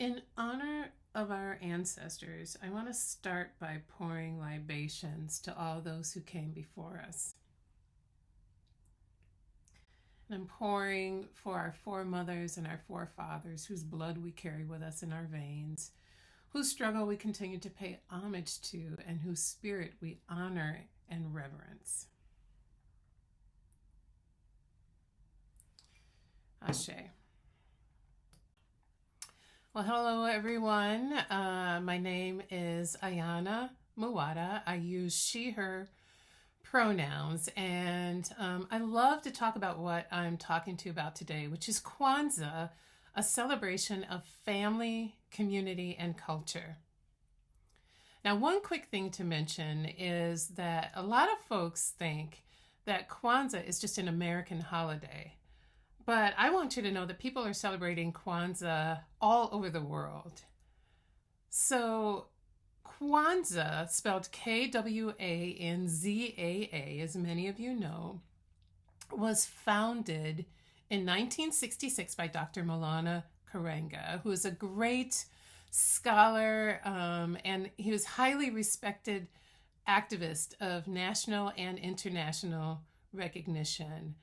In honor of our ancestors, I want to start by pouring libations to all those who came before us. And I'm pouring for our foremothers and our forefathers whose blood we carry with us in our veins, whose struggle we continue to pay homage to, and whose spirit we honor and reverence. Ashe. Well, hello everyone. My name is Ayana Muwada. I use she, her pronouns, and I love to talk about what I'm talking to you about today, which is Kwanzaa, a celebration of family, community, and culture. Now, one quick thing to mention is that a lot of folks think that Kwanzaa is just an American holiday. But I want you to know that people are celebrating Kwanzaa all over the world. So Kwanzaa, spelled Kwanzaa, as many of you know, was founded in 1966 by Dr. Maulana Karenga, who is a great scholar, and he was highly respected activist of national and international recognition.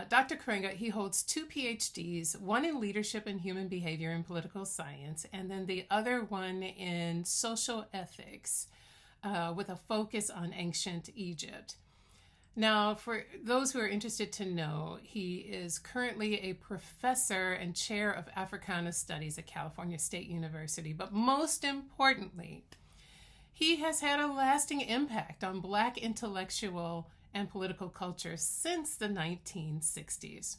Dr. Karenga, he holds 2 PhDs, one in leadership and human behavior and political science, and then the other one in social ethics, with a focus on ancient Egypt. Now, for those who are interested to know, he is currently a professor and chair of Africana Studies at California State University, but most importantly, he has had a lasting impact on Black intellectual and political culture since the 1960s.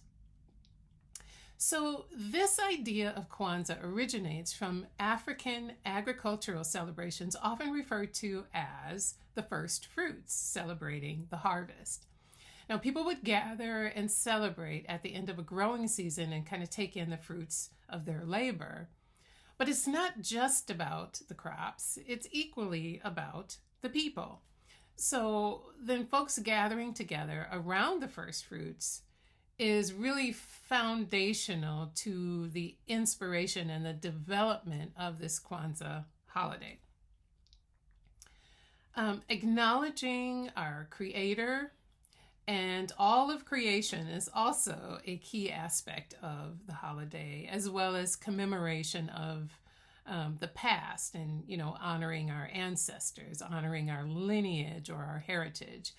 So this idea of Kwanzaa originates from African agricultural celebrations, often referred to as the first fruits, celebrating the harvest. Now, people would gather and celebrate at the end of a growing season and kind of take in the fruits of their labor. But it's not just about the crops, it's equally about the people. So then folks gathering together around the first fruits is really foundational to the inspiration and the development of this Kwanzaa holiday. Acknowledging our Creator and all of creation is also a key aspect of the holiday, as well as commemoration of the past and, honoring our ancestors, honoring our lineage or our heritage.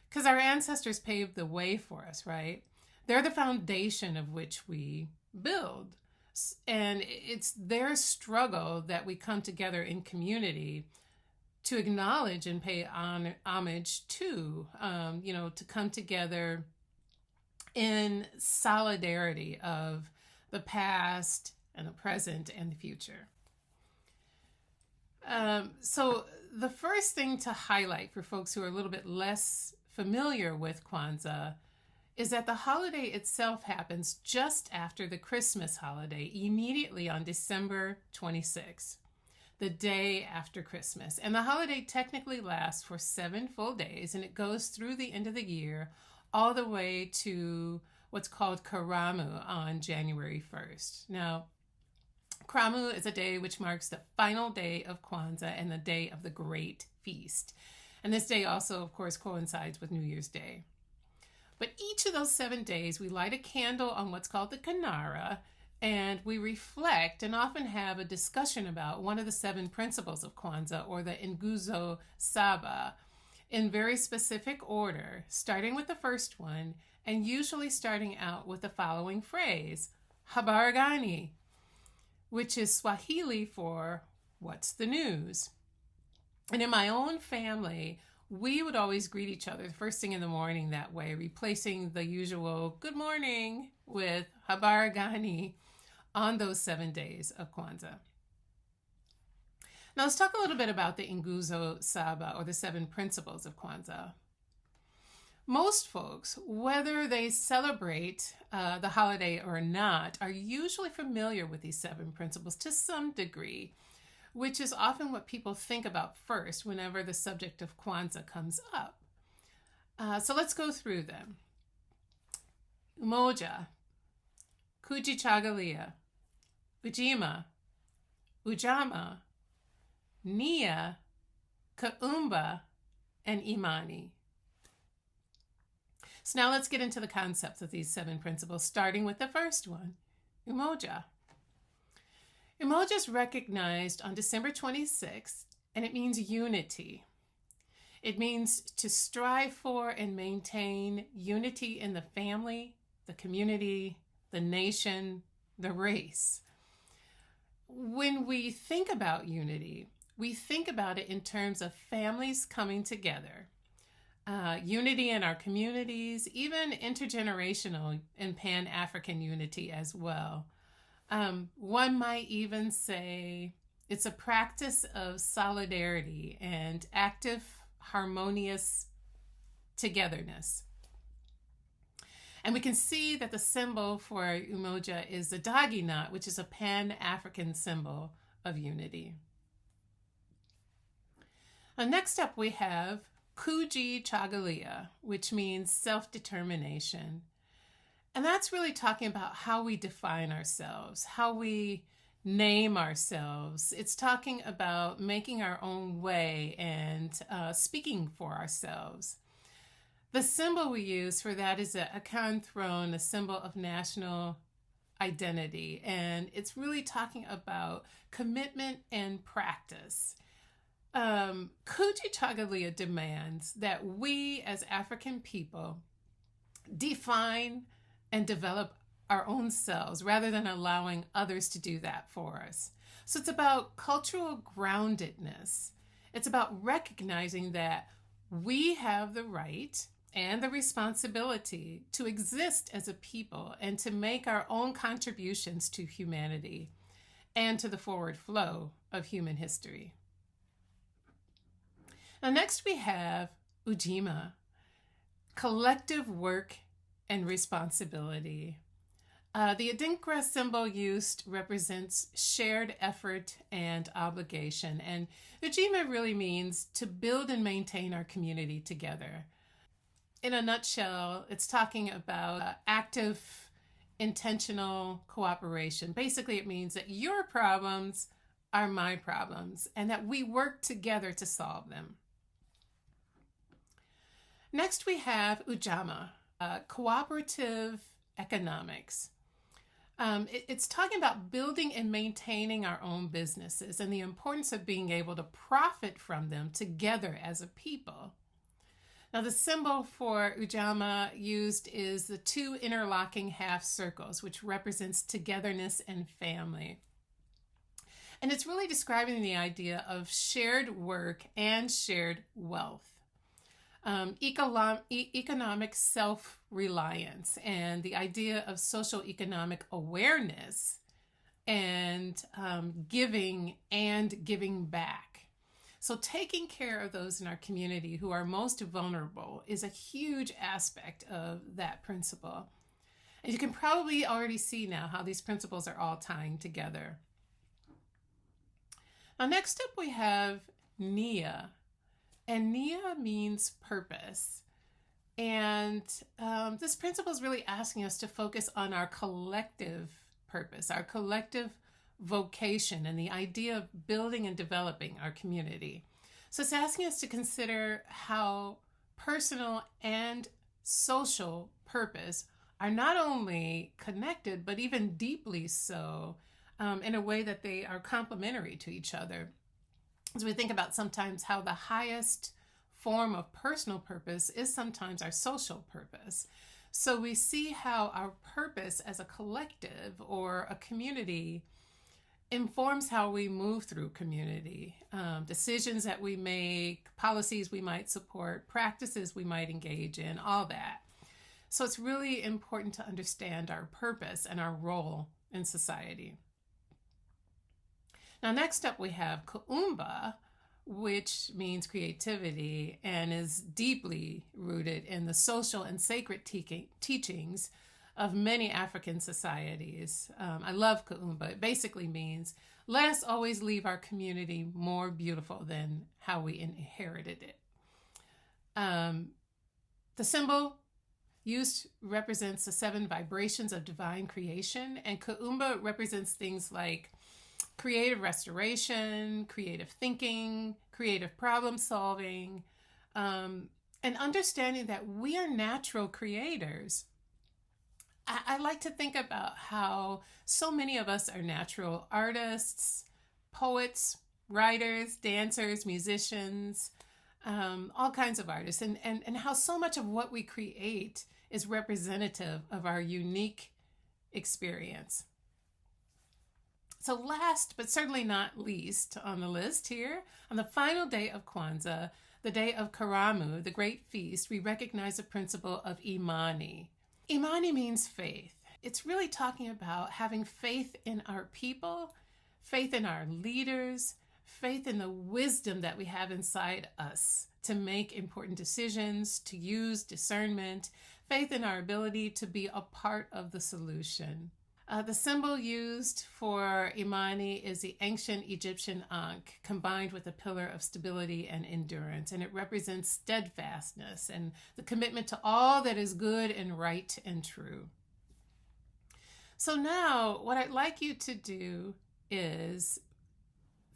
Because our ancestors paved the way for us, right? They're the foundation of which we build. And it's their struggle that we come together in community to acknowledge and pay homage to, to come together in solidarity of the past and the present and the future. So the first thing to highlight for folks who are a little bit less familiar with Kwanzaa is that the holiday itself happens just after the Christmas holiday, immediately on December 26th, the day after Christmas. And the holiday technically lasts for 7 full days, and it goes through the end of the year all the way to what's called Karamu on January 1st. Now, Karamu is a day which marks the final day of Kwanzaa and the day of the Great Feast. And this day also, of course, coincides with New Year's Day. But each of those 7 days, we light a candle on what's called the Kinara, and we reflect and often have a discussion about one of the 7 principles of Kwanzaa, or the Nguzo Saba, in very specific order, starting with the first one, and usually starting out with the following phrase, Habari gani, which is Swahili for what's the news. And in my own family, we would always greet each other the first thing in the morning that way, replacing the usual good morning with Habari gani on those 7 days of Kwanzaa. Now let's talk a little bit about the Nguzo Saba, or the 7 principles of Kwanzaa. Most folks, whether they celebrate the holiday or not, are usually familiar with these 7 principles to some degree, which is often what people think about first whenever the subject of Kwanzaa comes up. So let's go through them. Umoja, Kujichagulia, Ujima, Ujamaa, Nia, Kuumba, and Imani. So now let's get into the concepts of these 7 principles, starting with the first one, Umoja. Umoja is recognized on December 26th, and it means unity. It means to strive for and maintain unity in the family, the community, the nation, the race. When we think about unity, we think about it in terms of families coming together, unity in our communities, even intergenerational and Pan-African unity as well. One might even say it's a practice of solidarity and active, harmonious togetherness. And we can see that the symbol for Umoja is the dagi knot, which is a Pan-African symbol of unity. Next up, we have Kujichagulia, which means self-determination. And that's really talking about how we define ourselves, how we name ourselves. It's talking about making our own way and speaking for ourselves. The symbol we use for that is a Akan throne, a symbol of national identity. And it's really talking about commitment and practice. Kujichagulia demands that we as African people define and develop our own selves rather than allowing others to do that for us. So it's about cultural groundedness. It's about recognizing that we have the right and the responsibility to exist as a people and to make our own contributions to humanity and to the forward flow of human history. Now, next we have Ujima, collective work and responsibility. The Adinkra symbol used represents shared effort and obligation, and Ujima really means to build and maintain our community together. In a nutshell, it's talking about active, intentional cooperation. Basically, it means that your problems are my problems and that we work together to solve them. Next, we have Ujamaa, cooperative economics. It's talking about building and maintaining our own businesses and the importance of being able to profit from them together as a people. Now, the symbol for Ujamaa used is the 2 interlocking half circles, which represents togetherness and family. And it's really describing the idea of shared work and shared wealth. Economic self-reliance and the idea of social economic awareness and giving and giving back. So taking care of those in our community who are most vulnerable is a huge aspect of that principle. And you can probably already see now how these principles are all tying together. Now, next up we have Nia. And Nia means purpose. And this principle is really asking us to focus on our collective purpose, our collective vocation, and the idea of building and developing our community. So it's asking us to consider how personal and social purpose are not only connected, but even deeply so, in a way that they are complementary to each other. As we think about sometimes how the highest form of personal purpose is sometimes our social purpose. So we see how our purpose as a collective or a community informs how we move through community, decisions that we make, policies we might support, practices we might engage in, all that. So it's really important to understand our purpose and our role in society. Now, next up we have Kuumba, which means creativity and is deeply rooted in the social and sacred teachings of many African societies. I love Kuumba. It basically means, let us always leave our community more beautiful than how we inherited it. The symbol used represents the 7 vibrations of divine creation, and Kuumba represents things like creative restoration, creative thinking, creative problem solving, and understanding that we are natural creators. I like to think about how so many of us are natural artists, poets, writers, dancers, musicians, all kinds of artists, and how so much of what we create is representative of our unique experience. So, last but certainly not least on the list here, on the final day of Kwanzaa, the day of Karamu, the great feast, we recognize the principle of Imani. Imani means faith. It's really talking about having faith in our people, faith in our leaders, faith in the wisdom that we have inside us to make important decisions, to use discernment, faith in our ability to be a part of the solution. The symbol used for Imani is the ancient Egyptian Ankh, combined with a pillar of stability and endurance, and it represents steadfastness and the commitment to all that is good and right and true. So now, what I'd like you to do is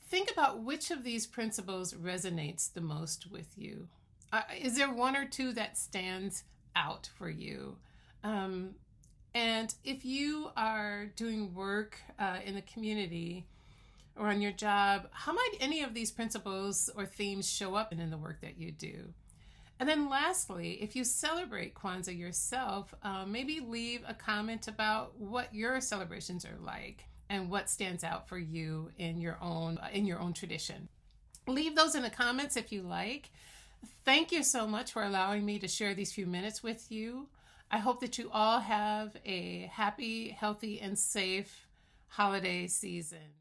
think about which of these principles resonates the most with you. Is there one or two that stands out for you? And if you are doing work in the community or on your job, how might any of these principles or themes show up in the work that you do? And then lastly, if you celebrate Kwanzaa yourself, maybe leave a comment about what your celebrations are like and what stands out for you in your own tradition. Leave those in the comments if you like. Thank you so much for allowing me to share these few minutes with you. I hope that you all have a happy, healthy, and safe holiday season.